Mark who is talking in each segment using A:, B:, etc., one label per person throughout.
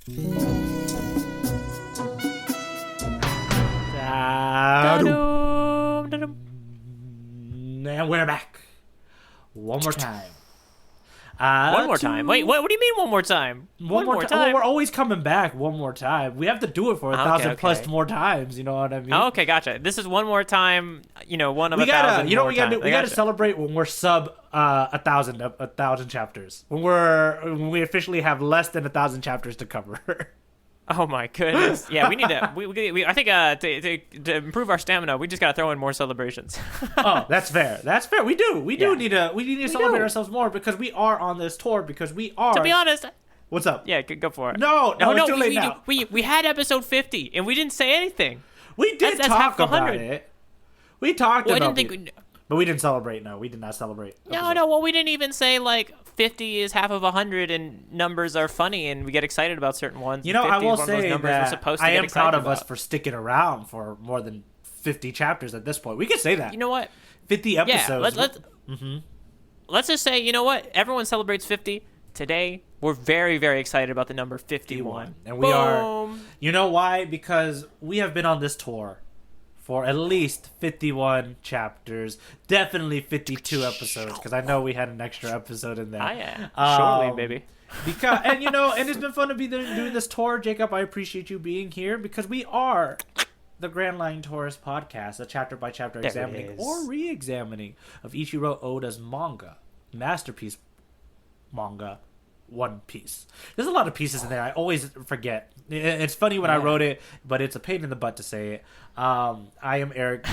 A: And we're back. One more time.
B: One more time? Wait, what do you mean one more time?
A: One more time? Well, we're always coming back one more time. We have to do it for 1,000 plus more times, you know what I mean?
B: Oh, okay, gotcha. This is one more time, one of 1,000
A: You know what we gotta do? We gotta celebrate when we're sub 1,000 chapters. When we officially have less than 1,000 chapters to cover.
B: Oh my goodness! Yeah, we need to. I think to improve our stamina, we just gotta throw in more celebrations.
A: Oh, that's fair. That's fair. We do need to celebrate ourselves more because we are on this tour. Because we are.
B: To be honest.
A: What's up?
B: Yeah, go for it.
A: No, it's too late now.
B: We had episode 50 and we didn't say anything.
A: We did talk about it. We talked about it. But we didn't celebrate. No, we did not celebrate.
B: No. Well, we didn't even say 50 is half of 100, and numbers are funny, and we get excited about certain ones.
A: I will say that I am proud of us for sticking around for more than 50 chapters at this point. We could say that.
B: You know what?
A: 50 episodes.
B: Yeah, let's just say, you know what? Everyone celebrates 50. Today, we're very, very excited about the number 51.
A: And we are. You know why? Because we have been on this tour for at least 51 chapters, definitely 52 episodes, because I know we had an extra episode in there.
B: Shortly, baby.
A: And it's been fun to be doing this tour. Jacob, I appreciate you being here, because we are the Grandlinetourist podcast, a chapter-by-chapter examining or re-examining of Ichiro Oda's manga, masterpiece manga, One Piece. There's a lot of pieces in there. I always forget. It's funny when I wrote it, but it's a pain in the butt to say it. I am Eric,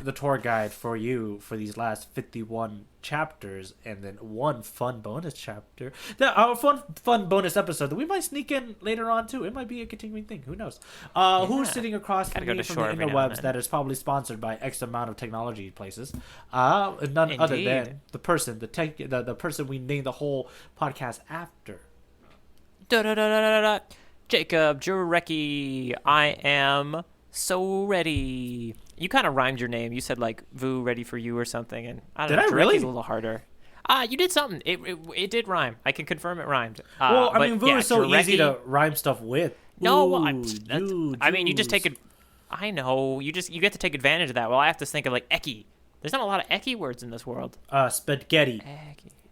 A: the tour guide for you for these last 51 chapters, and then one fun bonus chapter. Fun bonus episode that we might sneak in later on too. It might be a continuing thing. Who knows? Who's sitting across from me from the interwebs that is probably sponsored by X amount of technology places? None other than the person, the person we named the whole podcast after.
B: Jacob Jarecki. I am so ready. You kind of rhymed your name. You said "Vu ready for you" or something, and I don't know. Did I really? A little harder. You did something. It did rhyme. I can confirm it rhymed.
A: Vu is so easy to rhyme stuff with.
B: No, you just take it. I know. You get to take advantage of that. Well, I have to think of eki. There's not a lot of eki words in this world.
A: Spaghetti.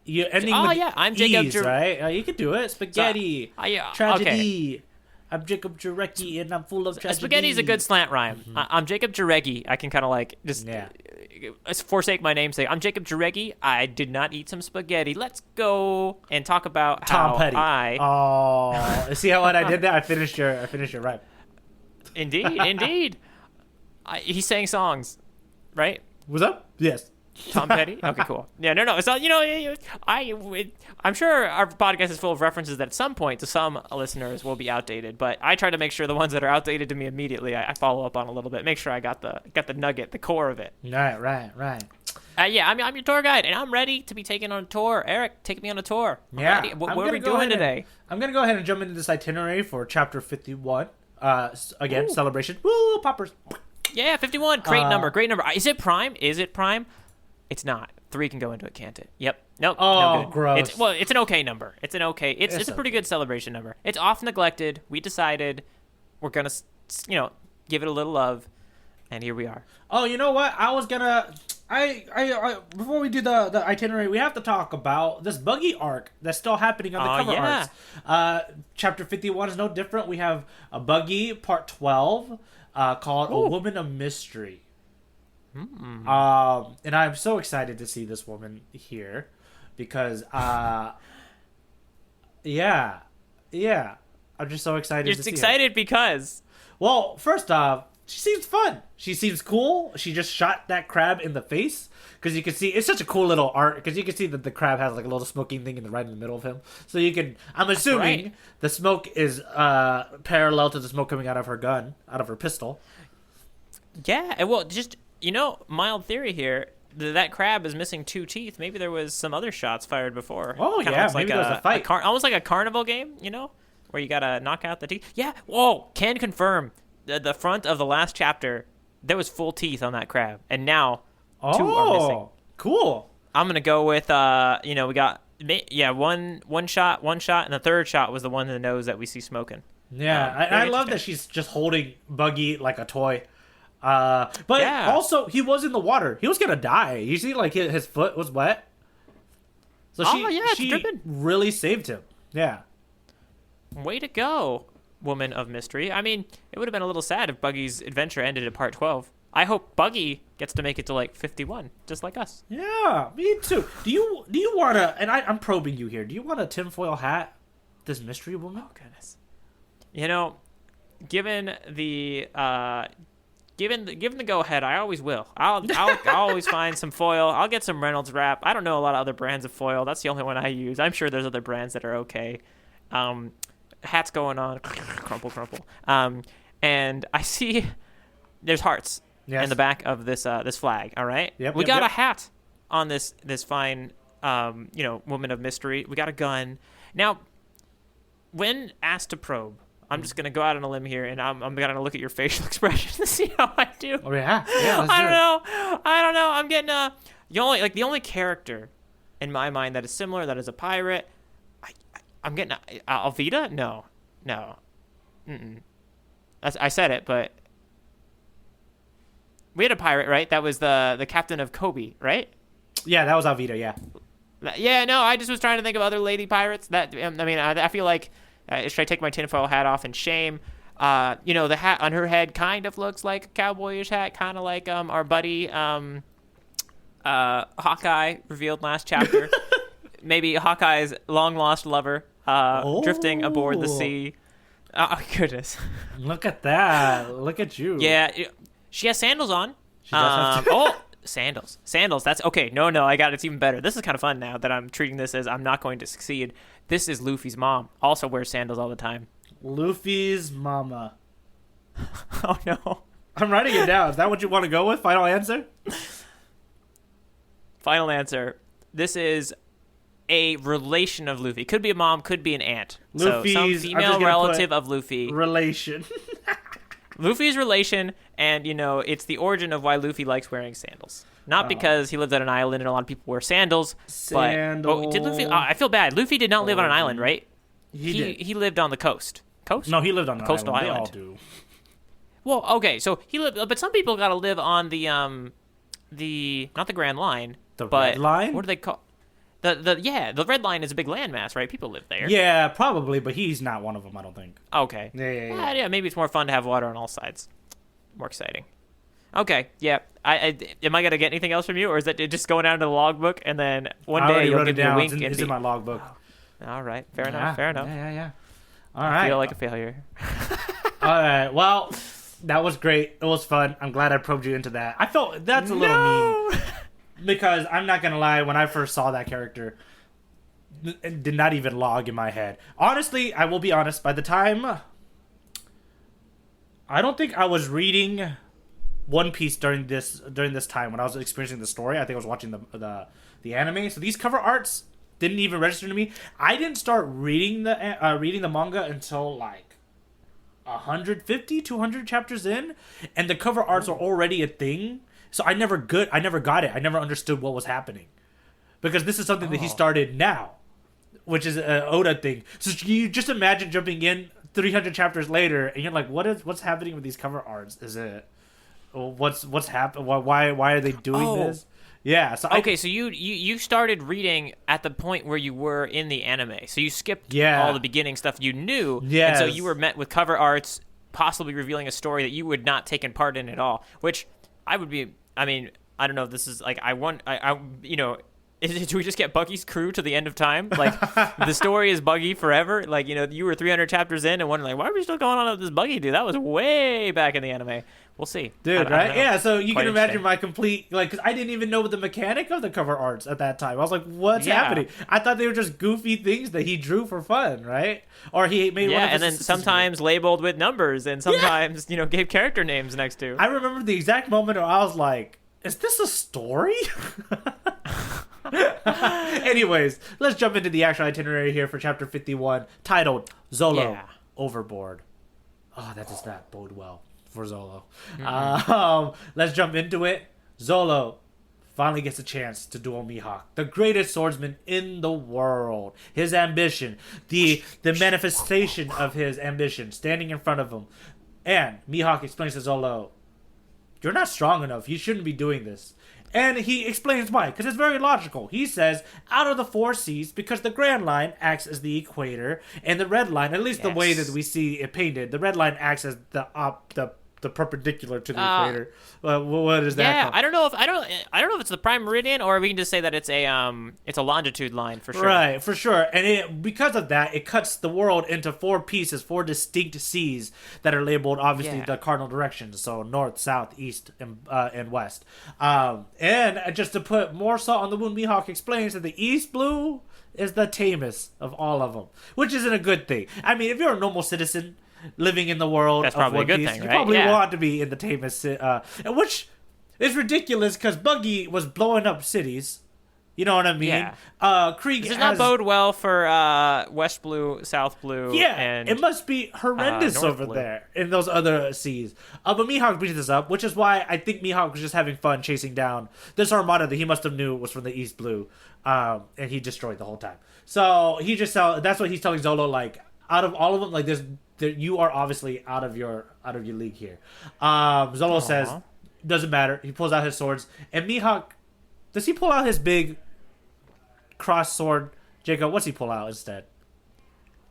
B: Eki.
A: I'm Jacob right? You could do it. Spaghetti. Tragedy. Okay. I'm Jacob Jarecki, and I'm full of tragedy.
B: Spaghetti is a good slant rhyme. Mm-hmm. I'm Jacob Jarecki. I can kind of forsake my namesake. I'm Jacob Jarecki. I did not eat some spaghetti. Let's go and talk about
A: Tom Petty. See how what I did there? I finished your rhyme.
B: Indeed. He sang songs, right?
A: What's up? Yes.
B: Tom Petty? Okay, cool. Yeah, no. So, I'm sure our podcast is full of references that at some point to some listeners will be outdated, but I try to make sure the ones that are outdated to me immediately, I follow up on a little bit, make sure I got the nugget, the core of it.
A: Right.
B: I'm your tour guide, and I'm ready to be taken on a tour. Eric, take me on a tour. What are we doing today?
A: I'm going to go ahead and jump into this itinerary for chapter 51. Again, celebration. Woo, poppers.
B: Yeah, 51. Great number. Is it prime? It's not. 3 can go into it, can't it? Yep. Nope.
A: Oh,
B: no good.
A: gross.
B: It's an okay number. It's a pretty good celebration number. It's off neglected. We decided we're gonna, give it a little love, and here we are.
A: Oh, you know what? I was gonna. I before we do the itinerary, we have to talk about this buggy arc that's still happening on the cover arts. Chapter 51 is no different. We have a buggy part 12 called A Woman of Mystery. And I'm so excited to see this woman here because I'm just so excited to see
B: excited her. Because
A: well, first off, she seems fun. She seems cool. She just shot that crab in the face because you can see it's such a cool little art because you can see that the crab has a little smoking thing right in the middle of him. So you can I'm assuming the smoke is parallel to the smoke coming out of her gun, out of her pistol.
B: Yeah, well, just mild theory here. That crab is missing 2 teeth. Maybe there was some other shots fired before.
A: Oh, yeah. Maybe there was a fight.
B: Almost like a carnival game, where you got to knock out the teeth. Yeah. Whoa. Can confirm. The front of the last chapter, there was full teeth on that crab. And now 2 are missing.
A: Cool.
B: I'm going to go with, we got Yeah, one shot, and the third shot was the one in the nose that we see smoking.
A: Yeah, I love that she's just holding Buggy like a toy. But also, he was in the water. He was gonna die. You see, like, his foot was wet. So she really saved him. Yeah.
B: Way to go, woman of mystery. I mean, it would have been a little sad if Buggy's adventure ended at part 12. I hope Buggy gets to make it to, like, 51, just like us.
A: Yeah, me too. Do you want to, and I'm probing you here, do you want a tinfoil hat, this mystery woman?
B: Oh, goodness. You know, given the go-ahead, I always will. I'll always find some foil. I'll get some Reynolds wrap. I don't know a lot of other brands of foil. That's the only one I use. I'm sure there's other brands that are okay. Hats going on. Crumple. And I see there's hearts in the back of this flag, all right?
A: Yep,
B: we got a hat on this fine, woman of mystery. We got a gun. Now, when asked to probe, I'm just going to go out on a limb here, and I'm going to look at your facial expression to see how I do.
A: Oh, yeah.
B: I don't know. I'm getting the only character in my mind that is similar, that is a pirate. I'm getting Alvida? No. Mm-mm. I said it, but we had a pirate, right? That was the captain of Kobe, right?
A: Yeah, that was Alvida, yeah.
B: Yeah, no, I just was trying to think of other lady pirates. I feel like, should I take my tinfoil hat off in shame? The hat on her head kind of looks like a cowboyish hat, kind of like our buddy Hawkeye revealed last chapter. Maybe Hawkeye's long-lost lover drifting aboard the sea. Oh, goodness.
A: Look at that. Look at you.
B: Yeah, she has sandals on.
A: She does have
B: Sandals. That's okay. No, I got it. It's even better. This is kind of fun now that I'm treating this as I'm not going to succeed. This is Luffy's mom. Also wears sandals all the time.
A: Luffy's mama.
B: Oh, no.
A: I'm writing it down. Is that what you want to go with? Final answer?
B: Final answer. This is a relation of Luffy. Could be a mom, could be an aunt.
A: Luffy's,
B: so some female relative of Luffy.
A: Relation.
B: Luffy's relation, and, it's the origin of why Luffy likes wearing sandals. Not because he lived on an island and a lot of people wear sandals.
A: Sandals.
B: But, did Luffy? I feel bad. Luffy did not live on an island, right?
A: He did.
B: He lived on the coast. Coast?
A: No, he lived on an
B: coastal
A: island.
B: island.
A: They all do.
B: Well, okay, so he lived, but some people got to live on the not the Grand Line.
A: The Red Line?
B: What do they call? The Red Line is a big landmass, right? People live there.
A: Yeah, probably, but he's not one of them, I don't think.
B: Okay.
A: Yeah.
B: Maybe it's more fun to have water on all sides. More exciting. Okay, yeah. Am I gonna get anything else from you, or is that just going down to the logbook and then one day you'll give me a wink?
A: It's in my logbook.
B: All right, fair enough.
A: Yeah. All right.
B: I feel like a failure.
A: All right. Well, that was great. It was fun. I'm glad I probed you into that. I felt that's a little mean. Because I'm not gonna lie, when I first saw that character, it did not even log in my head. Honestly, I will be honest. By the time, I don't think I was reading One Piece during this time when I was experiencing the story. I think I was watching the anime. So these cover arts didn't even register to me. I didn't start reading the manga until like 150, 200 chapters in, and the cover arts are already a thing. So I never got it. I never understood what was happening, because this is something that he started now, which is an Oda thing. So you just imagine jumping in 300 chapters later, and you're like, what's happening with these cover arts? Is it what's happened? Why are they doing this? Yeah. So
B: so you started reading at the point where you were in the anime. So you skipped all the beginning stuff you knew.
A: Yes.
B: And so you were met with cover arts possibly revealing a story that you would not taken part in at all, which I would be. I mean, I don't know if this is like, do we just get Buggy's crew to the end of time? Like, the story is Buggy forever? Like, you were 300 chapters in and wondering, like, why are we still going on with this Buggy dude? That was way back in the anime. We'll see.
A: Dude, right? Yeah, so you can imagine my complete, like, because I didn't even know the mechanic of the cover arts at that time. I was like, what's happening? I thought they were just goofy things that he drew for fun, right? Or he made one of his
B: and then sometimes labeled with numbers and sometimes, gave character names next to.
A: I remember the exact moment where I was like, is this a story? Anyways, let's jump into the actual itinerary here for chapter 51, titled Zolo Overboard. Oh, that does not bode well for Zolo. Let's jump into it. Zolo finally gets a chance to duel Mihawk, the greatest swordsman in the world. His ambition, the manifestation of his ambition, standing in front of him. And Mihawk explains to Zolo, "You're not strong enough. You shouldn't be doing this." And he explains why, because it's very logical. He says, out of the four seas, because the Grand Line acts as the equator, and the Red Line, at least the way that we see it painted, the Red Line acts as the perpendicular to the equator. What is that?
B: Yeah,
A: called?
B: I don't know if it's the prime meridian, or we can just say that it's a longitude line for sure.
A: Right, for sure. And because of that, it cuts the world into four pieces, four distinct seas that are labeled obviously the cardinal directions, so north, south, east, and west. And just to put more salt on the wound, Mihawk explains that the East Blue is the tamest of all of them, which isn't a good thing. I mean, if you're a normal citizen living in the world
B: that's
A: of
B: probably
A: One
B: a good
A: Piece,
B: thing,
A: you
B: right?
A: probably want to be in the tamest, which is ridiculous because Buggy was blowing up cities. You know what I mean?
B: Yeah.
A: Krieg
B: does not bode well for West Blue, South Blue.
A: Yeah,
B: and
A: it must be horrendous
B: North
A: over
B: Blue.
A: there in those other seas. But Mihawk brings this up, which is why I think Mihawk was just having fun chasing down this armada that he must have knew was from the East Blue, and he destroyed the whole time. So he just that's what he's telling Zolo, like, out of all of them, like you are obviously out of your league here. Zolo says, doesn't matter. He pulls out his swords, and Mihawk, does he pull out his big cross sword? Jacob, what's he pull out instead?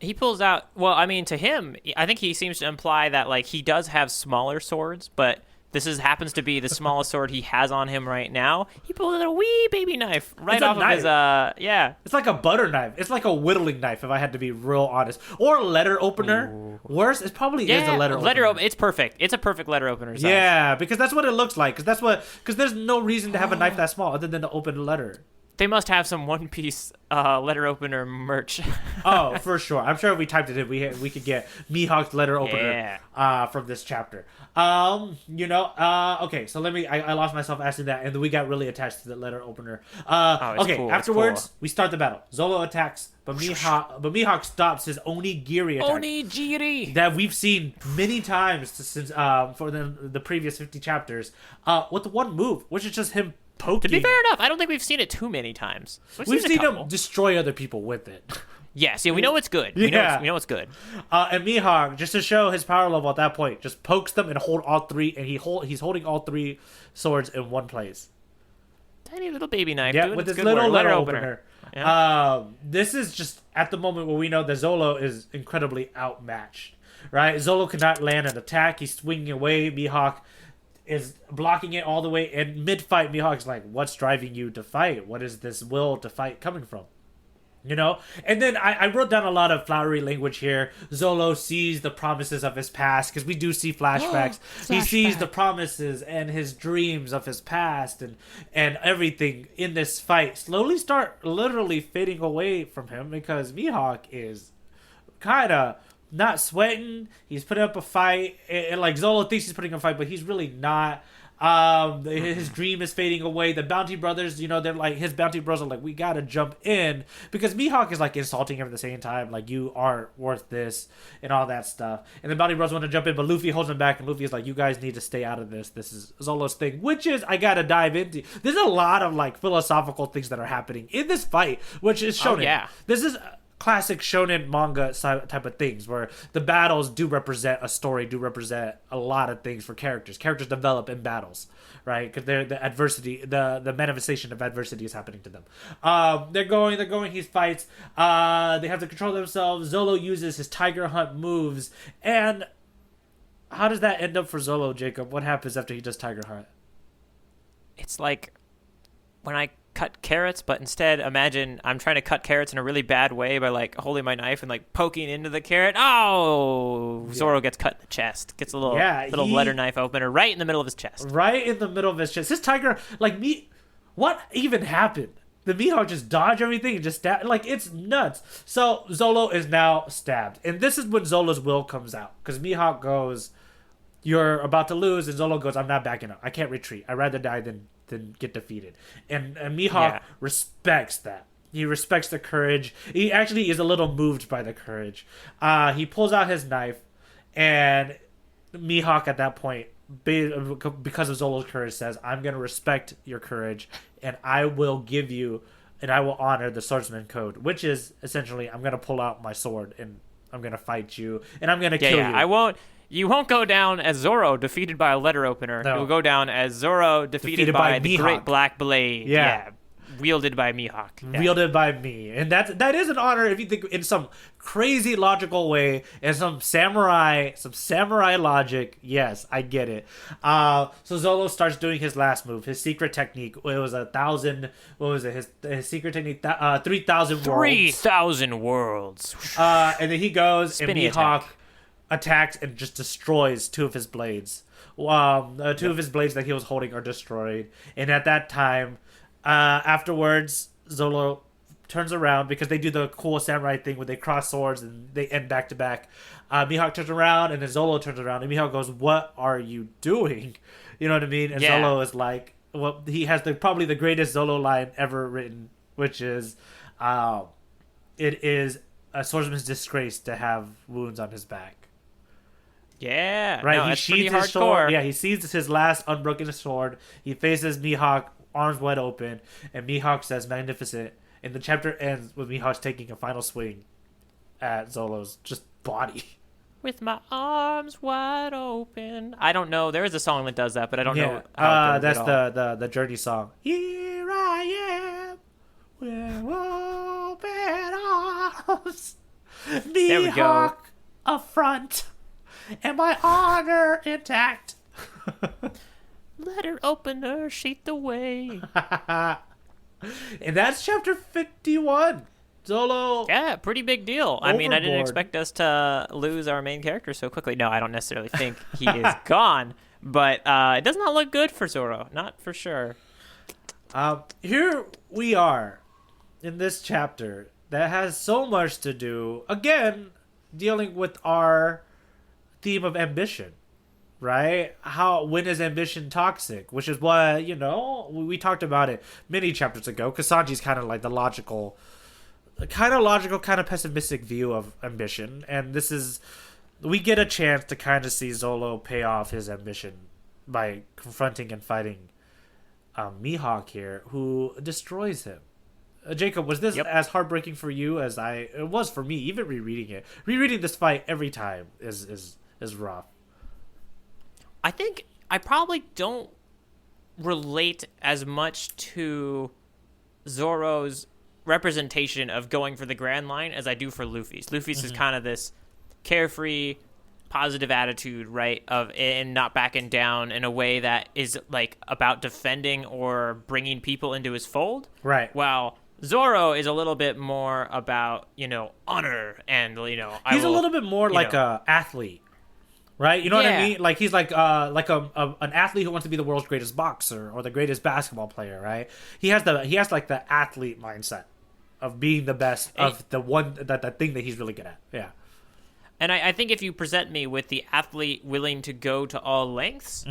B: He pulls out. Well, I mean, to him, I think he seems to imply that like he does have smaller swords, but this happens to be the smallest sword he has on him right now. He pulls out a wee baby knife right off of his yeah.
A: It's like a butter knife. It's like a whittling knife, if I had to be real honest. Or a letter opener. Ooh. Worse, it probably is a letter opener.
B: It's perfect. It's a perfect letter opener size.
A: Yeah, because that's what it looks like. Because there's no reason to have a knife that small other than to open a letter.
B: They must have some One Piece letter opener merch.
A: Oh, for sure. I'm sure if we typed it in, we could get Mihawk's letter opener from this chapter. Okay, so I lost myself asking that, and then we got really attached to the letter opener. Okay, cool. Afterwards, we start the battle. Zolo attacks, but Mihawk stops his onigiri attack.
B: Onigiri!
A: That we've seen many times since for the previous 50 chapters. With one move, which is just him poking.
B: To be fair enough, I don't think we've seen it too many times.
A: We've seen him destroy other people with it.
B: Yes, we know it's good. We know it's good.
A: And Mihawk, just to show his power level at that point, just pokes them and hold all three, and he's holding all three swords in one place.
B: Tiny little baby knife.
A: Yeah, with his little letter opener. Yeah. This is just at the moment where we know that Zolo is incredibly outmatched. Right? Zolo cannot land an attack. He's swinging away. Mihawk is blocking it all the way, and mid-fight, Mihawk's like, "What's driving you to fight? What is this will to fight coming from?" You know? And then I wrote down a lot of flowery language here. Zolo sees the promises of his past, because we do see flashbacks. He sees the promises and his dreams of his past and everything in this fight slowly start literally fading away from him, because Mihawk is kind of not sweating. He's putting up a fight, and like Zolo thinks he's putting up a fight, but he's really not. His dream is fading away. The bounty brothers, they're like, his bounty bros are like, we gotta jump in, because Mihawk is like insulting him at the same time, like, you aren't worth this and all that stuff. And the bounty bros want to jump in, but Luffy holds him back, and Luffy is like, you guys need to stay out of this. This is Zolo's thing, which is, I gotta dive into. There's a lot of like philosophical things that are happening in this fight, which is shonen. This is classic shonen manga type of things, where the battles do represent a story, do represent a lot of things for characters. Characters develop in battles, right? Because the adversity, the manifestation of adversity is happening to them. They're going. He fights. They have to control themselves. Zolo uses his tiger hunt moves, and how does that end up for Zolo, Jacob? What happens after he does tiger hunt?
B: It's like when I cut carrots, but instead imagine I'm trying to cut carrots in a really bad way by like holding my knife and like poking into the carrot. Zoro gets cut in the chest. Gets a little letter knife opener right in the middle of his chest.
A: Right in the middle of his chest. This tiger, like, what even happened? The Mihawk just dodged everything and just stabbed. Like, it's nuts. So Zolo is now stabbed, and this is when Zolo's will comes out, because Mihawk goes, "You're about to lose," and Zolo goes, "I'm not backing up. I can't retreat. I'd rather die than get defeated." And Mihawk respects that. He respects the courage. He actually is a little moved by the courage. He pulls out his knife, and Mihawk at that point because of Zolo's courage, says, "I'm going to respect your courage, and I will give you, and I will honor the swordsman code," which is essentially, I'm going to pull out my sword and I'm going to fight you, and I'm going to kill you.
B: I won't. You won't go down as Zoro defeated by a letter opener.
A: No.
B: You'll go down as Zoro defeated by the
A: Mihawk.
B: Great Black Blade.
A: Yeah.
B: Wielded by Mihawk. Yeah.
A: Wielded by me. And that is an honor if you think in some crazy logical way, and some samurai logic. Yes, I get it. So Zolo starts doing his last move, his secret technique. It was 1,000. What was it? His secret technique. 3,000 worlds.
B: 3,000 worlds.
A: And then he goes
B: Spinny
A: and Mihawk attacks and just destroys two of his blades. Two of his blades that he was holding are destroyed. And at that time, afterwards, Zolo turns around because they do the cool samurai thing where they cross swords and they end back to back. Mihawk turns around and then Zolo turns around and Mihawk goes, "What are you doing?" You know what I mean? And Zolo is like, well, he has probably the greatest Zolo line ever written, which is, "It is a swordsman's disgrace to have wounds on his back."
B: Yeah,
A: right.
B: No,
A: He
B: that's pretty
A: sheathes his
B: hardcore.
A: sword. Yeah, he seizes his last unbroken sword. He faces Mihawk, arms wide open, and Mihawk says, "Magnificent." And the chapter ends with Mihawk taking a final swing at Zolo's just body.
B: With my arms wide open. I don't know. There is a song that does that, but I don't know. How it goes
A: That's
B: at all.
A: the Journey song. Here I am, with open arms.
B: There we go.
A: Mihawk up front, and my honor intact.
B: Letter opener, sheet away.
A: And that's chapter 51. Zolo.
B: Yeah, pretty big deal. I mean, I didn't
A: Overboard.
B: expect us to lose our main character so quickly. No, I don't necessarily think he is gone, but it does not look good for Zoro. Not for sure.
A: Here we are in this chapter that has so much to do, again, dealing with our theme of ambition. Right? When is ambition toxic? Which is what, we talked about it many chapters ago. Kasanji's kind of like the logical, kind of pessimistic view of ambition. And we get a chance to kind of see Zolo pay off his ambition by confronting and fighting Mihawk here, who destroys him. Jacob, was this as heartbreaking for you as it was for me, even rereading it? Rereading this fight every time is rough.
B: I think I probably don't relate as much to Zoro's representation of going for the Grand Line as I do for Luffy's. Luffy's is kind of this carefree, positive attitude, right, and not backing down in a way that is like about defending or bringing people into his fold.
A: Right.
B: While Zoro is a little bit more about, honor and,
A: He's a little bit more like a athlete. Right, you know what I mean? Like he's like an athlete who wants to be the world's greatest boxer or the greatest basketball player. Right? He has like the athlete mindset of being the best of the one that thing that he's really good at. Yeah.
B: And I think if you present me with the athlete willing to go to all lengths,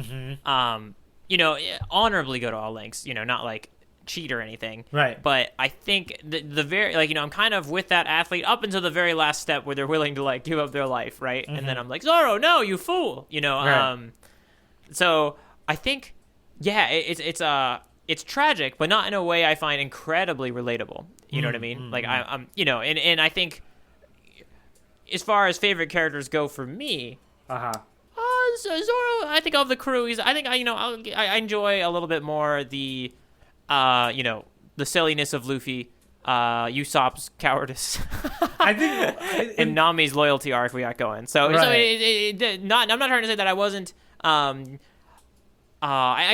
B: honorably go to all lengths, not like cheat or anything.
A: Right.
B: But I think the very, I'm kind of with that athlete up until the very last step where they're willing to give up their life, right? And then I'm like, Zoro, no, you fool,
A: Right.
B: So I think, it's tragic, but not in a way I find incredibly relatable. You know what I mean? Like I'm and I think as far as favorite characters go for me, Zoro, I think of the crew, I enjoy a little bit more the silliness of Luffy, Usopp's cowardice,
A: I think,
B: and Nami's loyalty arc we got going. So,
A: Right.
B: I'm not trying to say that I wasn't. I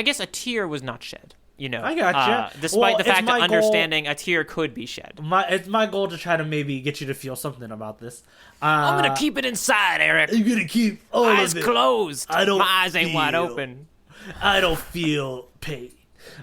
B: guess a tear was not shed.
A: I gotcha.
B: Despite the fact
A: it's my
B: that understanding a tear could be shed.
A: It's my goal to try to maybe get you to feel something about this.
B: I'm gonna keep it inside, Eric.
A: You're gonna keep all
B: Eyes
A: of it.
B: closed.
A: My
B: eyes ain't wide open.
A: I don't feel pain.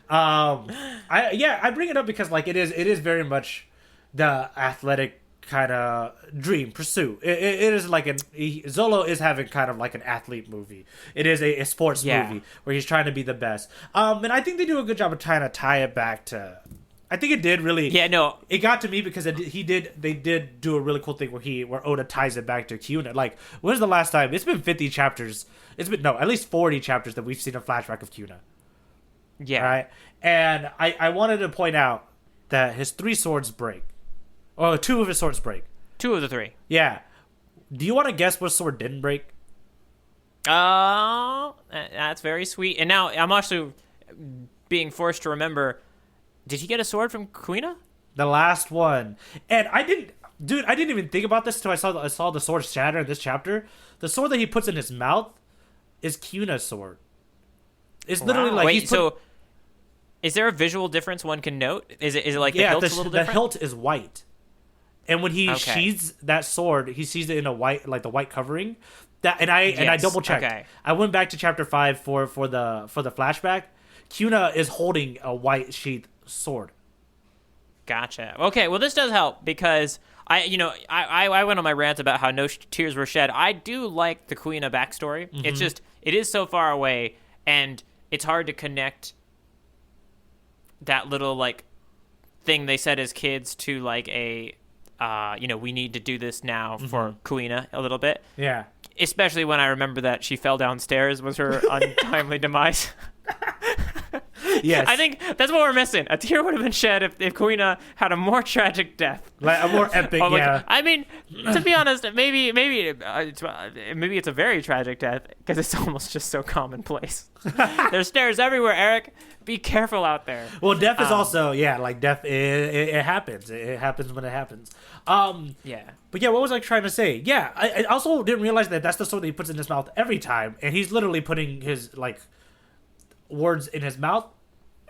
A: I bring it up because it is very much the athletic kind of dream pursuit. It is like Zolo is having kind of like an athlete movie. It is a sports movie where he's trying to be the best. And I think they do a good job of trying to tie it back to I think it did really.
B: Yeah, no.
A: It got to me because they did do a really cool thing where Oda ties it back to Kuna. Like, when's the last time? It's been 50 chapters. It's been at least 40 chapters that we've seen a flashback of Kuna.
B: Yeah.
A: Right. And I wanted to point out that his 3 swords break. Oh, 2 of his swords break.
B: 2 of the 3.
A: Yeah. Do you want to guess what sword didn't break?
B: That's very sweet. And now I'm also being forced to remember. Did he get a sword from Kuina?
A: The last one. And I didn't even think about this until I saw the sword shatter in this chapter. The sword that he puts in his mouth is Kuna's sword. It's literally like
B: so is there a visual difference one can note? Is it like the hilt's a little different?
A: The hilt is white. And when he sheathes that sword, he sees it in a white, like the white covering. I double checked. Okay. I went back to chapter 5 for the flashback. Kuna is holding a white sheath sword.
B: Gotcha. Okay, well this does help because I went on my rant about how no tears were shed. I do like the Kuina backstory. Mm-hmm. It's just it is so far away and it's hard to connect that little like thing they said as kids to like a we need to do this now for Kuina a little bit.
A: Yeah.
B: Especially when I remember that she fell downstairs was her untimely demise.
A: Yes.
B: I think that's what we're missing. A tear would have been shed if Kuina had a more tragic death.
A: Like a more epic, yeah.
B: I mean, to be honest, maybe it's a very tragic death because it's almost just so commonplace. There's stairs everywhere, Eric. Be careful out there.
A: Well, death is also, like death, it happens. It happens when it happens.
B: Yeah.
A: But yeah, what was I trying to say? Yeah, I also didn't realize that that's the sword that he puts in his mouth every time. And he's literally putting his, like, words in his mouth.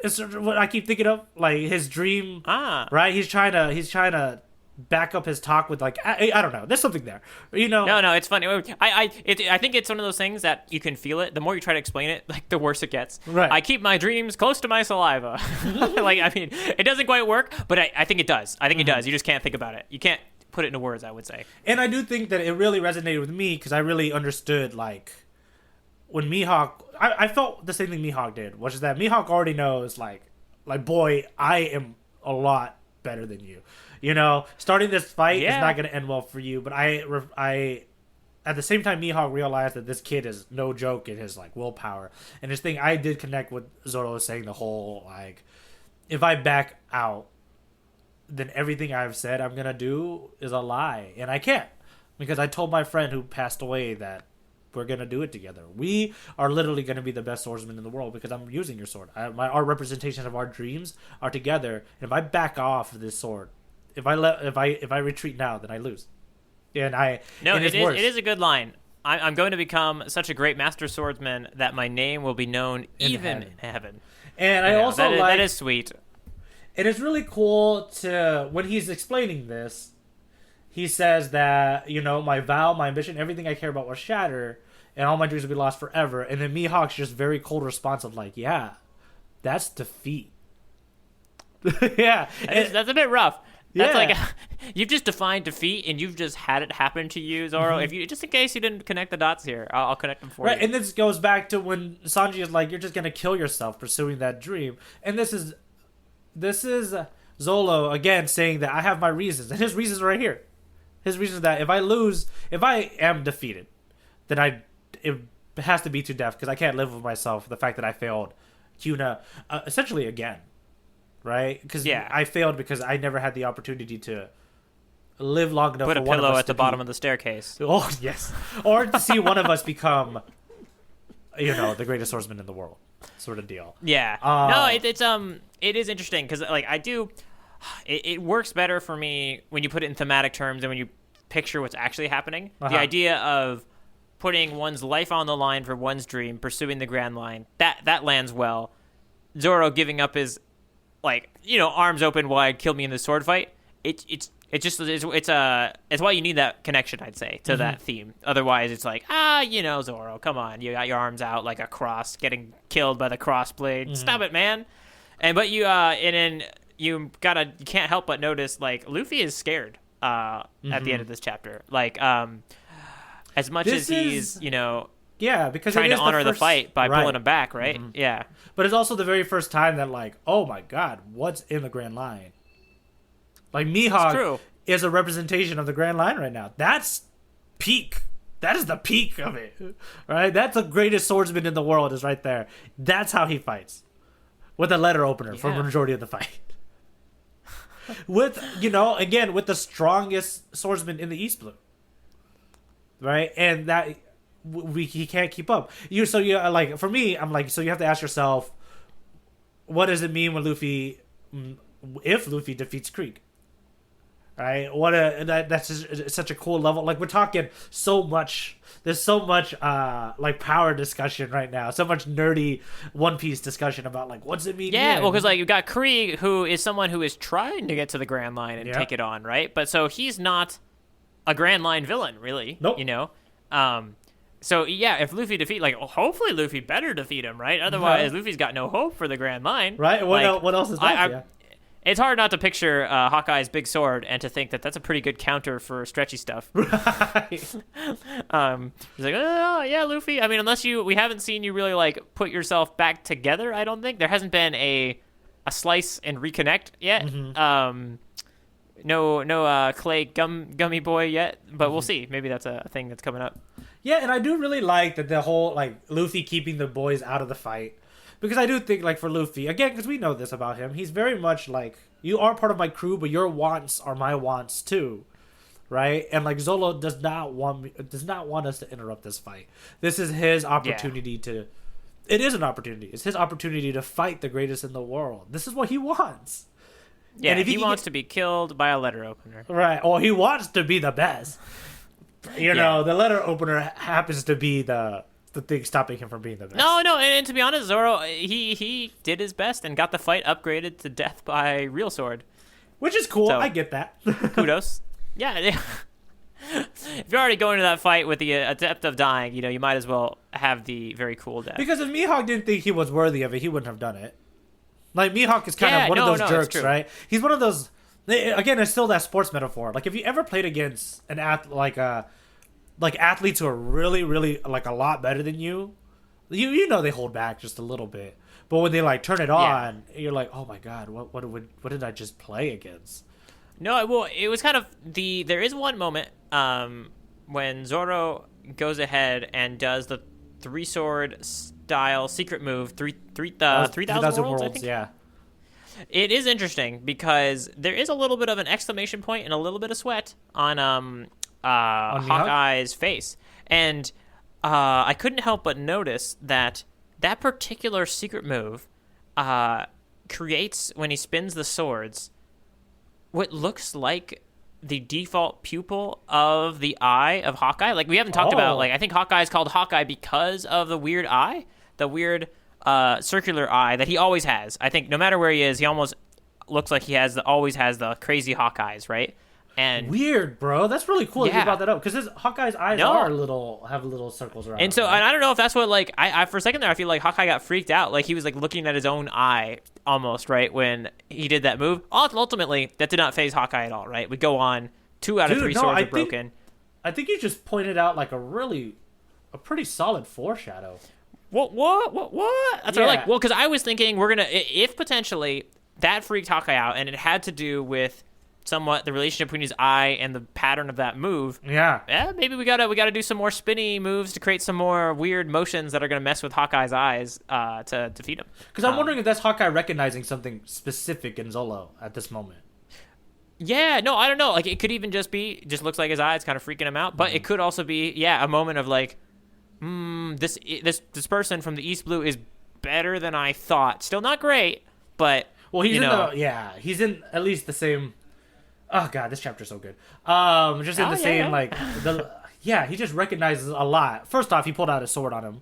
A: It's what I keep thinking of, like his dream. Right? He's trying to back up his talk with like I don't know. There's something there,
B: No, it's funny. I think it's one of those things that you can feel it. The more you try to explain it, like the worse it gets.
A: Right.
B: I keep my dreams close to my saliva. Like I mean, it doesn't quite work, but I think it does. I think it does. You just can't think about it. You can't put it into words. I would say.
A: And I do think that it really resonated with me because I really understood like when Mihawk. I felt the same thing Mihawk did, which is that Mihawk already knows, like, boy, I am a lot better than you. Starting this fight is not going to end well for you. But I, at the same time, Mihawk realized that this kid is no joke in his, like, willpower. And his thing, I did connect with Zoro saying the whole, like, if I back out, then everything I've said I'm going to do is a lie. And I can't. Because I told my friend who passed away that we're going to do it together. We are literally going to be the best swordsman in the world because I'm using your sword. Our representation of our dreams are together. And if I back off this sword, if I retreat now, then I lose. It
B: is a good line. I'm going to become such a great master swordsman that my name will be known even in heaven.
A: And I also
B: that is sweet.
A: It is really cool to when he's explaining this. He says that, my vow, my ambition, everything I care about will shatter, and all my dreams will be lost forever. And then Mihawk's just very cold response of like, yeah, that's defeat. Yeah.
B: That's a bit rough. That's like, you've just defined defeat, and you've just had it happen to you, Zoro. If you, just in case you didn't connect the dots here, I'll connect them for you.
A: Right, and this goes back to when Sanji is like, you're just going to kill yourself pursuing that dream. And this is Zolo, again, saying that I have my reasons, and his reasons are right here. His reason is that if I am defeated, then it has to be to death because I can't live with myself. The fact that I failed Kuna essentially again, right? Because I failed because I never had the opportunity to live long enough.
B: Put a pillow at the bottom of the staircase.
A: Oh yes, or to see one of us become, the greatest swordsman in the world, sort of deal.
B: Yeah. It is interesting because like I do. It works better for me when you put it in thematic terms and when you picture what's actually happening. The idea of putting one's life on the line for one's dream, pursuing the grand line, that lands well. Zoro giving up his, arms open wide, kill me in the sword fight. It's why you need that connection, I'd say, to that theme. Otherwise, it's like, Zoro, come on, you got your arms out like a cross, getting killed by the cross blade. Stop it, man. You can't help but notice like Luffy is scared at the end of this chapter. Like as much as he's
A: Yeah, because
B: trying
A: it
B: to
A: is
B: honor the
A: first...
B: fight by
A: right.
B: pulling him back, right?
A: Mm-hmm.
B: Yeah.
A: But it's also the very first time that, like, oh my god, what's in the Grand Line? Like, Mihawk is a representation of the Grand Line right now. That's peak. That is the peak of it, right? That's the greatest swordsman in the world is right there. That's how he fights. With a letter opener for the majority of the fight. With, you know, again, with the strongest swordsman in the East Blue. Right? And that... he can't keep up. So like, for me, I'm like, so you have to ask yourself, what does it mean when if Luffy defeats Krieg? Right? That's just such a cool level. Like, we're talking so much. There's so much like power discussion right now. So much nerdy One Piece discussion about like what's it mean?
B: Yeah, well, because like you've got Krieg, who is someone who is trying to get to the Grand Line and take it on, right? But so he's not a Grand Line villain, really.
A: Nope.
B: You know. So yeah, if Luffy hopefully Luffy better defeat him, right? Otherwise, Luffy's got no hope for the Grand Line,
A: right? What else is left?
B: It's hard not to picture Hawkeye's big sword and to think that that's a pretty good counter for stretchy stuff.
A: Right.
B: He's like, oh yeah, Luffy. I mean, we haven't seen you really like put yourself back together. I don't think there hasn't been a slice and reconnect yet. Mm-hmm. No Clay gummy boy yet, but we'll see. Maybe that's a thing that's coming up.
A: Yeah, and I do really like that the whole like Luffy keeping the boys out of the fight. Because I do think, like, for Luffy, again, because we know this about him, he's very much like, you are part of my crew, but your wants are my wants too, right? And like Zolo does not want us to interrupt this fight. This is his opportunity to. It is an opportunity. It's his opportunity to fight the greatest in the world. This is what he wants.
B: Yeah, and if he wants to be killed by a letter opener,
A: right? Or he wants to be the best. You know, the letter opener happens to be the thing stopping him from being the best.
B: No, and to be honest, Zoro, he did his best and got the fight upgraded to death by real sword.
A: Which is cool. So, I get that.
B: Kudos. Yeah. If you're already going to that fight with the adept of dying, you know, you might as well have the very cool death.
A: Because if Mihawk didn't think he was worthy of it, he wouldn't have done it. Like, Mihawk is kind of one of those jerks, right? He's one of those... Again, it's still that sports metaphor. Like, if you ever played against an athletes who are really, really, like, a lot better than you know they hold back just a little bit. But when they, like, turn it on, you're like, oh, my God, what did I just play against?
B: No, well, it was kind of there is one moment when Zoro goes ahead and does the three-sword style secret move, 3,000 worlds, I think?
A: Yeah.
B: It is interesting because there is a little bit of an exclamation point and a little bit of sweat on Hawkeye's face. And I couldn't help but notice that particular secret move creates, when he spins the swords, what looks like the default pupil of the eye of Hawkeye. Like, we haven't talked about, like, I think Hawkeye is called Hawkeye because of the weird eye, the weird circular eye that he always has. I think no matter where he is, he almost looks like he always has the crazy hawk eyes, right? And
A: weird, bro. That's really cool that you brought that up, because Hawkeye's eyes have little circles around.
B: And so, and I don't know if that's what, like, I for a second there, I feel like Hawkeye got freaked out, like he was like looking at his own eye almost, right, when he did that move. Ultimately, that did not phase Hawkeye at all, right? We go on. 2 out of 3 swords are broken.
A: I think you just pointed out like a pretty solid foreshadow.
B: What? That's what I like. Well, because I was thinking if potentially that freaked Hawkeye out, and it had to do with somewhat the relationship between his eye and the pattern of that move. Yeah, maybe we gotta do some more spinny moves to create some more weird motions that are gonna mess with Hawkeye's eyes to defeat him.
A: Because I'm wondering if that's Hawkeye recognizing something specific in Zolo at this moment.
B: Yeah, no, I don't know. Like, it could even just looks like his eyes kind of freaking him out, but it could also be a moment of like, this person from the East Blue is better than I thought. Still not great, but
A: he's in at least the same. Oh God, this chapter's so good. Just in the same he just recognizes a lot. First off, he pulled out his sword on him,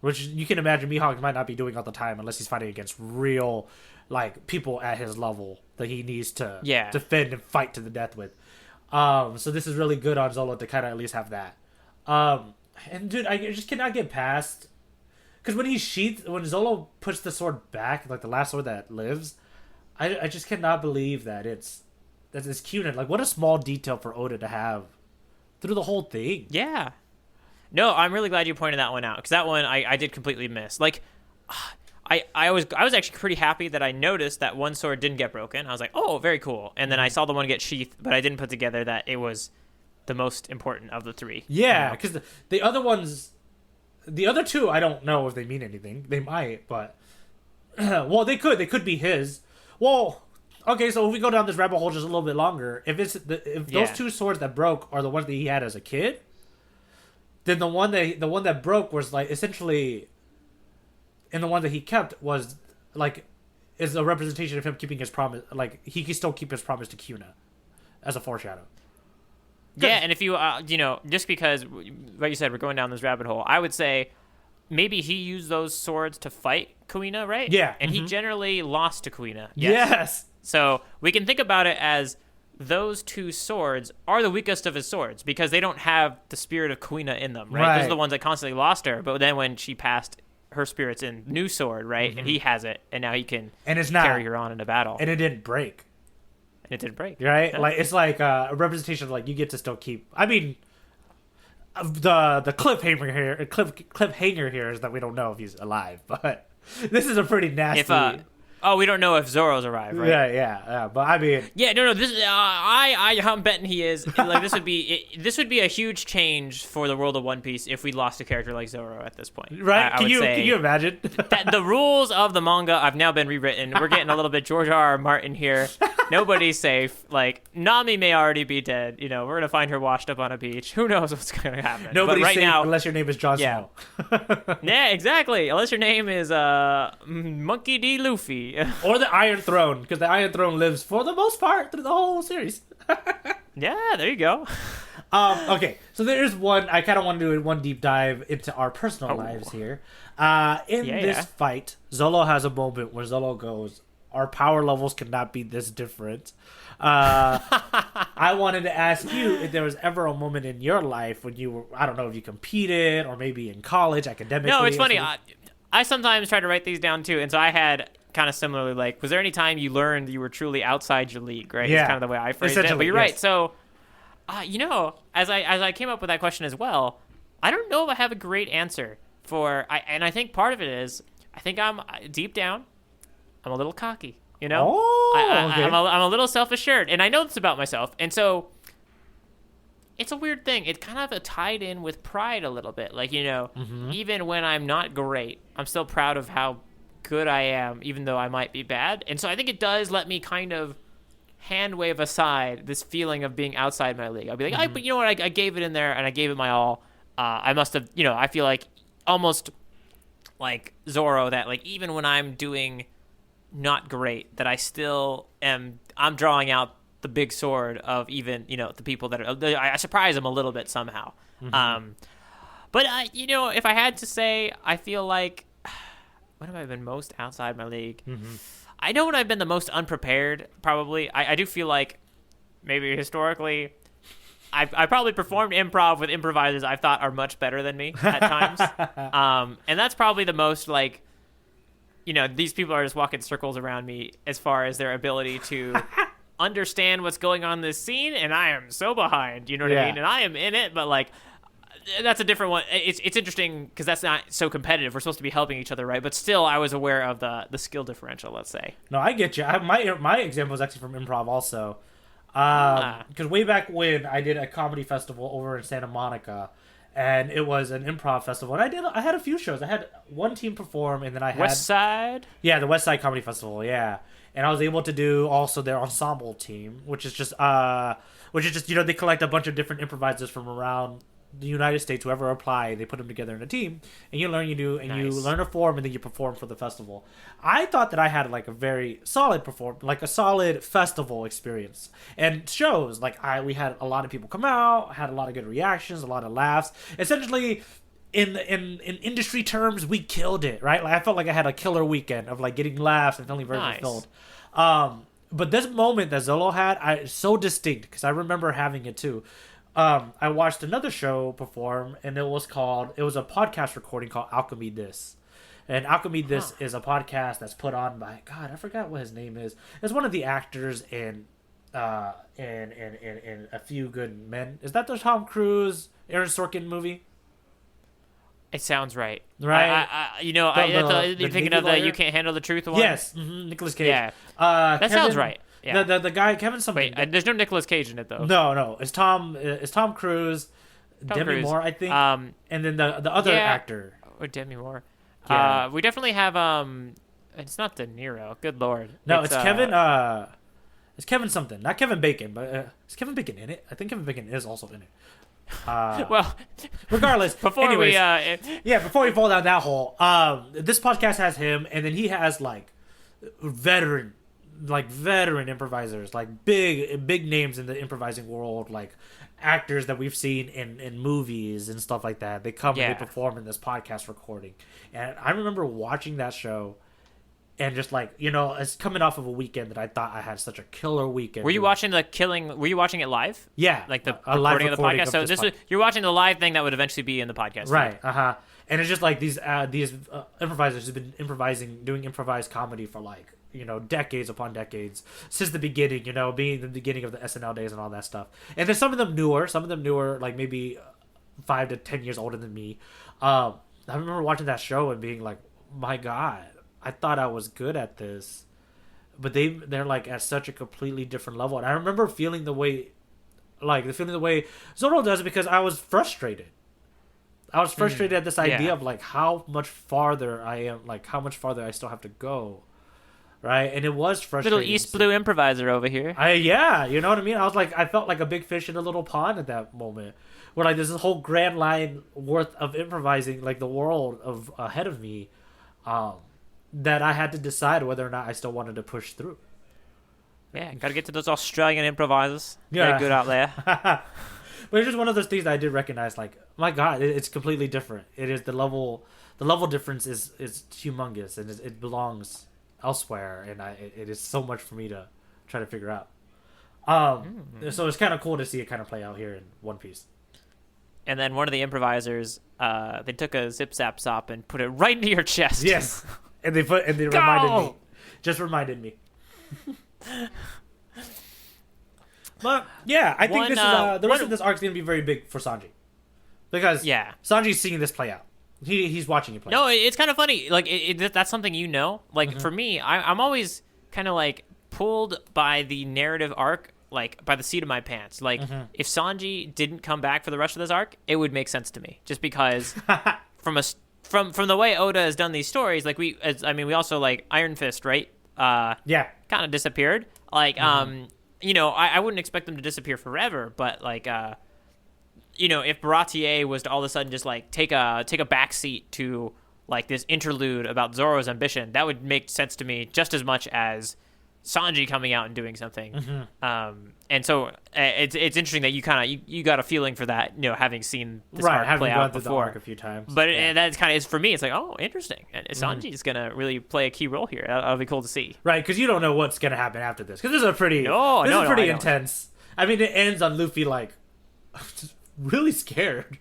A: which you can imagine Mihawk might not be doing all the time unless he's fighting against real, like, people at his level that he needs to defend and fight to the death with. So this is really good on Zolo to kind of at least have that. And dude, I just cannot get past, because when Zolo puts the sword back, like the last sword that lives, I just cannot believe that it's cute. And like, what a small detail for Oda to have through the whole thing.
B: Yeah. No, I'm really glad you pointed that one out because that one I did completely miss. Like, I was actually pretty happy that I noticed that one sword didn't get broken. I was like, oh, very cool. And then I saw the one get sheathed, but I didn't put together that it was the most important of the three.
A: Yeah, because the other ones, the other two, I don't know if they mean anything. They might, but well, they could. They could be his. Well, okay. So if we go down this rabbit hole just a little bit longer, if those two swords that broke are the ones that he had as a kid, then the one that broke was like essentially, and the one that he kept was like, is a representation of him keeping his promise. Like he can still keep his promise to Cuna, as a foreshadow.
B: Yeah, and if you, just because, like you said, we're going down this rabbit hole, I would say maybe he used those swords to fight Kuina, right?
A: Yeah.
B: And he generally lost to Kuina.
A: Yes.
B: So we can think about it as those two swords are the weakest of his swords because they don't have the spirit of Kuina in them, right? Those are the ones that constantly lost her, but then when she passed her spirits in new sword, right? And he has it, and now he can carry her on into battle.
A: And it didn't break.
B: And it didn't break.
A: Right? Yeah. Like it's like a representation of like you get to still keep. I mean, the cliffhanger here is that we don't know if he's alive, but this is a pretty nasty.
B: We don't know if Zoro's arrived, right?
A: Yeah. But I mean,
B: no. This I'm betting he is. Like this would be a huge change for the world of One Piece if we lost a character like Zoro at this point,
A: right? Can you imagine?
B: That the rules of the manga have now been rewritten. We're getting a little bit George R.R. Martin here. Nobody's safe. Like Nami may already be dead. We're gonna find her washed up on a beach. Who knows what's gonna happen?
A: Nobody's safe unless your name is Jon Snow.
B: Yeah, exactly. Unless your name is Monkey D. Luffy.
A: Or the Iron Throne, because the Iron Throne lives for the most part through the whole series.
B: Yeah, there you go.
A: Okay, so there's one. I kind of want to do one deep dive into our personal lives here. In this fight, Zolo has a moment where Zolo goes, "Our power levels cannot be this different." I wanted to ask you if there was ever a moment in your life when you were, I don't know if you competed or maybe in college academically.
B: No, it's funny. I sometimes try to write these down too, and so I had kind of similarly, like, was there any time you learned you were truly outside your league, right?
A: Yeah.
B: It's kind of the way I phrased it. But you're right. So, as I came up with that question as well, I don't know if I have a great answer and I think part of it is, I think I'm deep down, I'm a little cocky,
A: Oh, okay.
B: I'm a little self-assured, and I know this about myself, and so it's a weird thing. It's kind of tied in with pride a little bit. Like, even when I'm not great, I'm still proud of how good I am, even though I might be bad. And so I think it does let me kind of hand wave aside this feeling of being outside my league. I'll be like, but you know what? I gave it in there, and I gave it my all. I must have, I feel like almost like Zoro, that like even when I'm doing not great, that I still I'm drawing out the big sword of even, the people that are, I surprise them a little bit somehow. But if I had to say, I feel like, when have I been most outside my league? I know when I've been the most unprepared, probably. I do feel like maybe historically, I probably performed improv with improvisers I thought are much better than me at times. And that's probably the most, like, these people are just walking circles around me as far as their ability to understand what's going on in this scene, and I am so behind, you know what I mean? And I am in it, but, like, that's a different one. It's interesting because that's not so competitive. We're supposed to be helping each other, right? But still, I was aware of the skill differential, let's say.
A: No, I get you. My example was actually from improv also. Because way back when I did a comedy festival over in Santa Monica, and it was an improv festival, and I had a few shows. I had one team perform, and then I had
B: West Side.
A: Yeah, the West Side Comedy Festival. Yeah, and I was able to do also their ensemble team, which is just they collect a bunch of different improvisers from around the United States. Whoever apply, they put them together in a team, and you learn you learn a form, and then you perform for the festival. I thought that I had like a very solid a solid festival experience, and shows like we had a lot of people come out, had a lot of good reactions, a lot of laughs. Essentially, in industry terms, we killed it, right? Like I felt like I had a killer weekend of like getting laughs and feeling very fulfilled. But this moment that Zolo had, it's so distinct because I remember having it too. I watched another show perform, and it was a podcast recording called Alchemy This. And Alchemy This is a podcast that's put on by, God, I forgot what his name is. It's one of the actors in A Few Good Men. Is that the Tom Cruise, Aaron Sorkin movie?
B: It sounds right.
A: Right?
B: You're thinking of the You Can't Handle the Truth one?
A: Yes. Nicolas Cage.
B: Yeah.
A: That
B: sounds right. Yeah.
A: The guy, Kevin something.
B: Wait, there's no Nicolas Cage in it, though.
A: No. It's Tom Cruise, Demi
B: Cruise.
A: Moore, I think. And then the other actor.
B: Or Demi Moore.
A: Yeah.
B: We definitely have, it's not De Niro. Good Lord.
A: No, it's Kevin, it's Kevin something. Not Kevin Bacon, but is Kevin Bacon in it? I think Kevin Bacon is also in it.
B: Well,
A: regardless,
B: before
A: anyways, before we fall down that hole, this podcast has him, and then he has like veteran improvisers, like big names in the improvising world, like actors that we've seen in movies and stuff like that. They come and they perform in this podcast recording, and I remember watching that show. And just like, it's coming off of a weekend that I thought I had such a killer weekend.
B: Were you watching Were you watching it live?
A: Yeah,
B: like the
A: a live
B: recording of the podcast. So
A: this
B: you're watching the live thing that would eventually be in the podcast,
A: right? And it's just like these improvisers have been doing improvised comedy for like decades upon decades since the beginning. Being the beginning of the SNL days and all that stuff. And then some of them newer, like maybe 5 to 10 years older than me. I remember watching that show and being like, my God. I thought I was good at this, but they're like at such a completely different level. And I remember feeling the way Zorro does, because I was frustrated. I was frustrated at this idea of like how much farther I am, like how much farther I still have to go, right? And it was frustrating.
B: Little East Blue improviser over here.
A: You know what I mean? I felt like a big fish in a little pond at that moment, where like there's this whole grand line worth of improvising, like the world of ahead of me. That I had to decide whether or not I still wanted to push through.
B: Yeah, got to get to those Australian improvisers.
A: Yeah.
B: They're good out there.
A: But it's just one of those things that I did recognize, like, my God, it's completely different. It is the level difference is humongous, and it belongs elsewhere, and it is so much for me to try to figure out. So it's kind of cool to see it kind of play out here in One Piece.
B: And then one of the improvisers, they took a zip zap zop and put it right into your chest.
A: Yes. And they reminded me. But yeah, I think the rest of this arc is gonna be very big for Sanji, because Sanji's seeing this play out. He's watching it play.
B: No,
A: out.
B: It's kind of funny. Like that's something Like for me, I'm always kind of like pulled by the narrative arc, like by the seat of my pants. Like if Sanji didn't come back for the rest of this arc, it would make sense to me, just because from the way Oda has done these stories, like we also like Iron Fist, right? Kind of disappeared. Like I wouldn't expect them to disappear forever, but like if Baratier was to all of a sudden just like take a backseat to like this interlude about Zoro's ambition, that would make sense to me just as much as Sanji coming out and doing something. And so it's interesting that you got a feeling for that, having seen this arc play out before.
A: The arc a few times.
B: But that kind of is for me. It's like, oh, interesting. And Sanji's gonna really play a key role here. That'll be cool to see.
A: Right, because you don't know what's gonna happen after this. Because this is pretty intense. I mean, it ends on Luffy like really scared.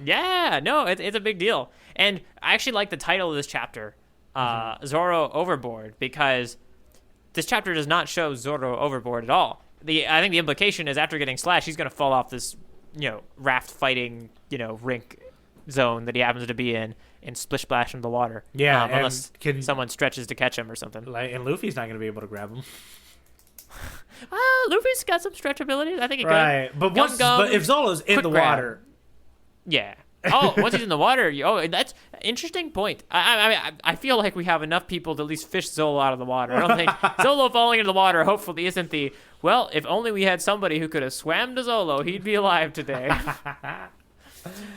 B: Yeah, no, it's a big deal. And I actually like the title of this chapter, Zoro Overboard, because this chapter does not show Zoro overboard at all. I think the implication is after getting slashed, he's going to fall off this, raft fighting, rink zone that he happens to be in and splish splash into the water.
A: Yeah,
B: unless someone stretches to catch him or something.
A: And Luffy's not going to be able to grab him.
B: Luffy's got some stretch ability. I think it
A: could. But if Zolo's in the water,
B: once he's in the water, that's an interesting point. I feel like we have enough people to at least fish Zolo out of the water. I don't think Zolo falling into the water hopefully isn't if only we had somebody who could have swam to Zolo, he'd be alive today.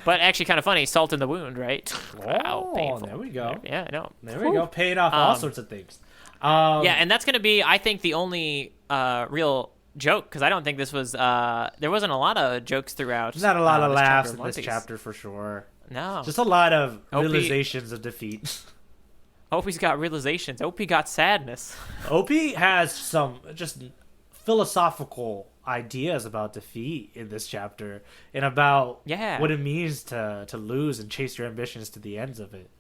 B: But actually kind of funny, salt in the wound, right?
A: Wow,
B: painful.
A: There we go.
B: Yeah, I know.
A: There we go, paying off all sorts of things.
B: And that's going to be, I think, the only real joke, because I don't think this was there wasn't a lot of jokes throughout.
A: Not a lot of laughs in this chapter for sure.
B: No,
A: just a lot of realizations of defeat.
B: Opie's got realizations. Opie got sadness.
A: Opie has some just philosophical ideas about defeat in this chapter, and about what it means to lose and chase your ambitions to the ends of it.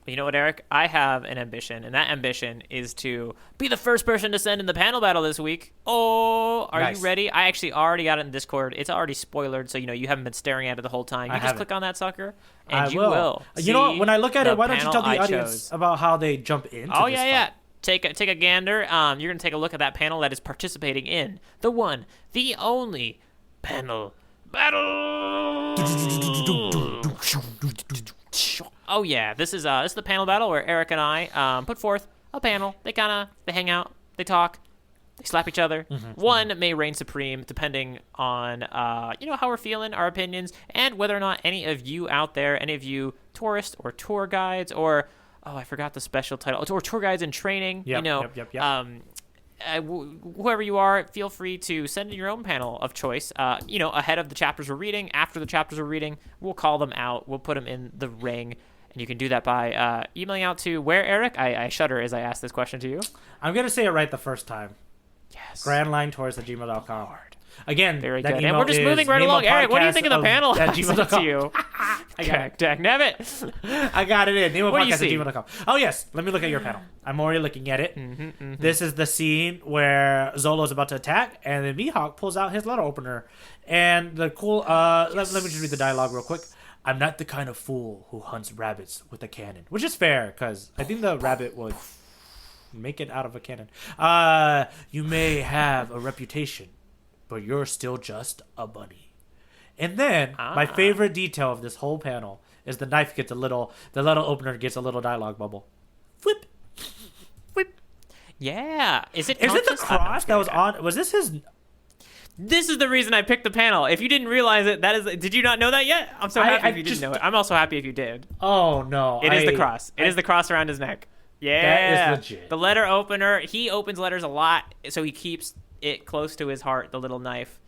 B: You know what, Eric? I have an ambition, and that ambition is to be the first person to send in the panel battle this week. Oh, are
A: Nice.
B: you ready? I actually already got it in Discord. It's already spoilered, so you haven't been staring at it the whole time. You just click on that sucker, and you will.
A: You know what? When I look at it, why don't you tell the audience
B: chose.
A: about how they jump into
B: Oh,
A: this
B: yeah.
A: fight?
B: Take a gander. You're going to take a look at that panel that is participating in the one, the only panel battle. Oh yeah, this is the panel battle where Eric and I put forth a panel. They hang out, they talk, they slap each other. One may reign supreme depending on how we're feeling, our opinions, and whether or not any of you out there, any of you tourists or tour guides, or I forgot the special title, or tour guides in training.
A: Yep.
B: Whoever you are, feel free to send in your own panel of choice. Ahead of the chapters we're reading, after the chapters we're reading, we'll call them out. We'll put them in the ring, and you can do that by emailing out to where, Eric? I shudder as I ask this question to you.
A: I'm gonna say it right the first time.
B: Yes.
A: grandlinetourist@gmail.com. Again,
B: very
A: that
B: good.
A: email
B: And we're just moving right along. Eric, what do you think of the panel?
A: At
B: I sent it to you. I got it. Dagnabbit.
A: I got it in.
B: What do you see?
A: NemoPodcast@gmail.com. Oh, yes. Let me look at your panel. I'm already looking at it. This is the scene where Zolo's about to attack, and then Mihawk pulls out his letter opener. And the cool... let me just read the dialogue real quick. I'm not the kind of fool who hunts rabbits with a cannon. Which is fair, because I think the rabbit would make it out of a cannon. You may have a reputation, but you're still just a bunny. And then, my favorite detail of this whole panel is the knife gets the letter opener gets a little dialogue bubble. Whip. Whip.
B: Yeah. Is it
A: the cross that was on? Was this his...
B: This is the reason I picked the panel. If you didn't realize it, did you not know that yet? I'm so happy if you didn't know it. I'm also happy if you did.
A: Oh, no.
B: It is the cross. It is the cross around his neck. Yeah.
A: That is legit.
B: The letter opener, he opens letters a lot, so he keeps it close to his heart, the little knife.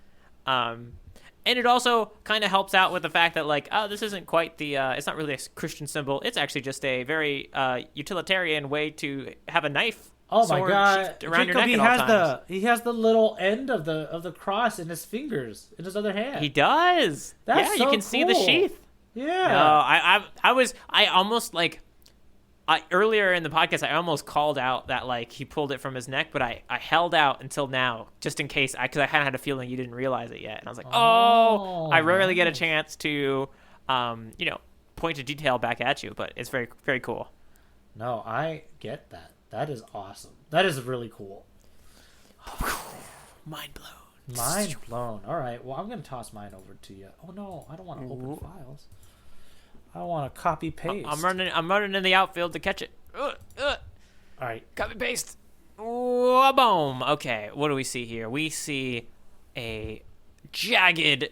B: And it also kind of helps out with the fact that, this isn't quite it's not really a Christian symbol. It's actually just a very utilitarian way to have a knife.
A: Oh my God!
B: Around your neck
A: he
B: at all times.
A: He has the little end of the cross in his fingers, in his other hand.
B: He does.
A: That's
B: you can see the sheath.
A: Yeah.
B: No, I almost earlier in the podcast, I almost called out that he pulled it from his neck, but I held out until now just in case, because I kind of had a feeling you didn't realize it yet, and I was like, I rarely get a chance to, point a detail back at you, but it's very, very cool.
A: No, I get that. That is awesome. That is really cool.
B: Mind blown.
A: Mind blown. All right. Well, I'm gonna toss mine over to you. Oh no, I don't want to open files. I want to copy paste.
B: I'm running in the outfield to catch it. All
A: right.
B: Copy paste. Boom. Okay. What do we see here? We see a jagged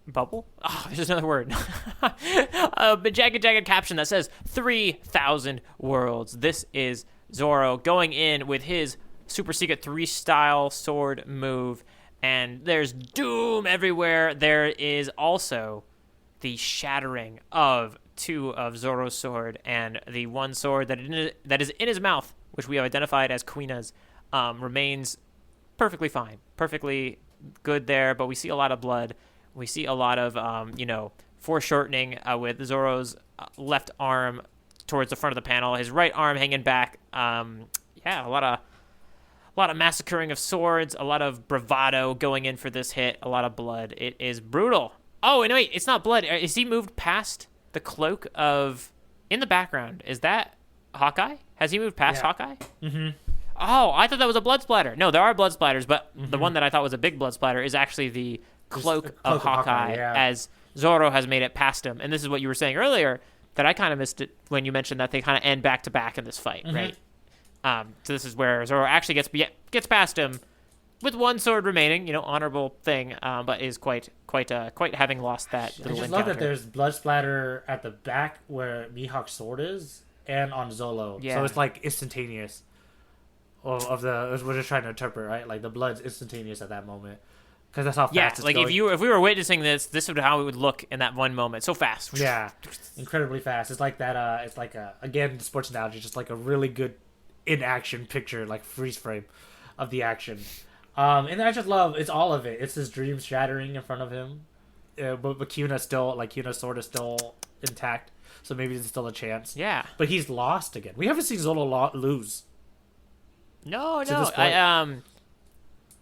B: bubble. Oh, there's another word. A jagged caption that says 3,000 worlds. This is Zoro going in with his super secret 3-style sword move. And there's doom everywhere. There is also the shattering of 2 of Zoro's sword, and the one sword that is in his mouth, which we have identified as Kuina's, remains perfectly fine, perfectly good there. But we see a lot of blood. We see a lot of foreshortening with Zoro's left arm towards the front of the panel, his right arm hanging back. A lot of massacring of swords, a lot of bravado going in for this hit, a lot of blood. It is brutal. Oh, and wait, it's not blood. Is he moved past the cloak of... In the background, is that Hawkeye? Has he moved past Hawkeye?
A: Mm-hmm.
B: Oh, I thought that was a blood splatter. No, there are blood splatters, but the one that I thought was a big blood splatter is actually the cloak of Hawkeye, as Zoro has made it past him. And this is what you were saying earlier, that I kind of missed it when you mentioned that they kind of end back-to-back in this fight, right? So this is where Zoro actually gets past him with one sword remaining, honorable thing, but is quite having lost that little encounter.
A: I just love that there's blood splatter at the back where Mihawk's sword is, and on Zolo. Yeah. So it's instantaneous. Of we're just trying to interpret, right? The blood's instantaneous at that moment, because that's how fast it's going.
B: if we were witnessing this would how it would look in that one moment, so fast. Yeah,
A: incredibly fast. It's like that. It's like again, the sports analogy, just like a really good in-action picture, like freeze frame of the action. And I just love it's all of it. It's his dreams shattering in front of him, but Kuna's still Kuna's sword is still intact. so maybe there's still a chance.
B: Yeah.
A: But he's lost again. We haven't seen Zoro lose.
B: No.
A: This point.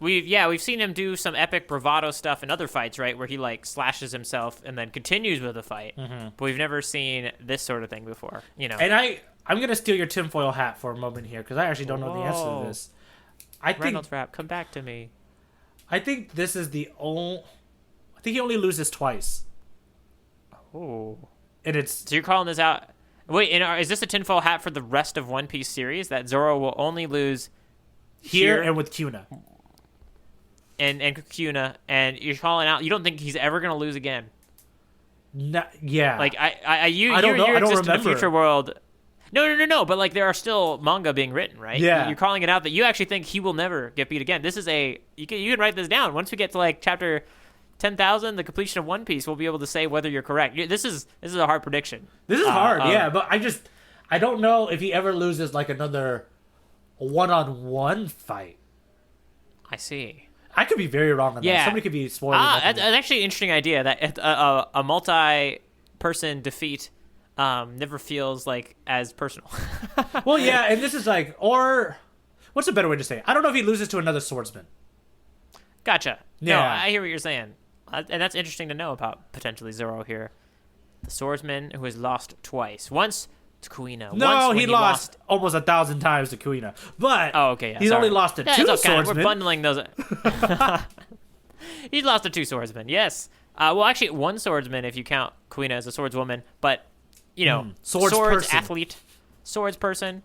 B: We've seen him do some epic bravado stuff in other fights, right? Where he like slashes himself and then continues with the fight. Mm-hmm. But we've never seen this sort of thing before, you know.
A: And I'm gonna steal your tinfoil hat for a moment here because I actually don't know the answer to this.
B: Reynolds rap, come back to me.
A: I think this is the only. I think he only loses twice.
B: Oh.
A: And it's.
B: So you're calling this out? Wait, is this a tinfoil hat for the rest of One Piece series that Zoro will only lose
A: Here and with Kuna.
B: And Kuna, and you're calling out? You don't think he's ever gonna lose again?
A: Yeah.
B: Like you
A: don't know. I don't
B: exist in
A: remember.
B: the future world. No. But like there are still manga being written, right?
A: Yeah.
B: You're calling it out that you actually think he will never get beat again. This is you can write this down. Once we get to like chapter 10,000, the completion of One Piece, we'll be able to say whether you're correct. This is a hard prediction.
A: This is hard, yeah. But I don't know if he ever loses like another one-on-one fight.
B: I see.
A: I could be very wrong on that. Somebody could be spoiling.
B: That's actually an interesting idea that a multi-person defeat never feels like as personal.
A: Well, yeah, and this is like, or what's a better way to say it? I don't know if he loses to another swordsman.
B: Gotcha.
A: Yeah.
B: No, I hear what you're saying. And that's interesting to know about potentially Zoro here. The swordsman who has lost twice. Once to Kuina.
A: No, he lost almost 1,000 times to Kuina. But
B: okay, yeah,
A: he's only lost to two swordsmen.
B: We're bundling those. He's lost to two swordsmen, yes. Well, actually, one swordsman if you count Kuina as a swordswoman. But, you know, swords athlete, swords person,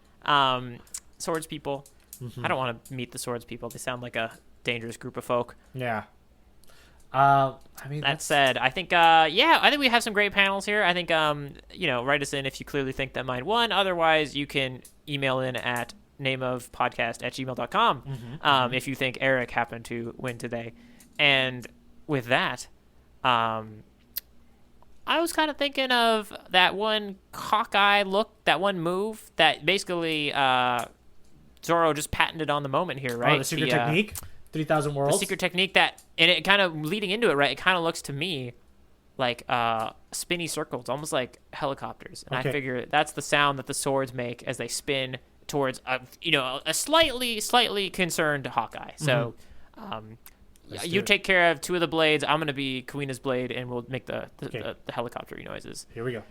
B: swords people. Mm-hmm. I don't want to meet the swords people. They sound like a dangerous group of folk.
A: Yeah.
B: That said, I think I think we have some great panels here. I think write us in if you clearly think that mine won. Otherwise, you can email in at nameofpodcast@gmail.com if you think Eric happened to win today. And with that, I was kind of thinking of that one Hawkeye look, that one move that basically Zoro just patented on the moment here, right?
A: Oh, the secret technique? 3,000 worlds?
B: The secret technique and it kind of leading into it, right? It kind of looks to me like spinny circles, almost like helicopters. And I figure that's the sound that the swords make as they spin towards a slightly concerned Hawkeye. So you take care of two of the blades. I'm going to be Kuina's blade, and we'll make the helicopter noises.
A: Here we go.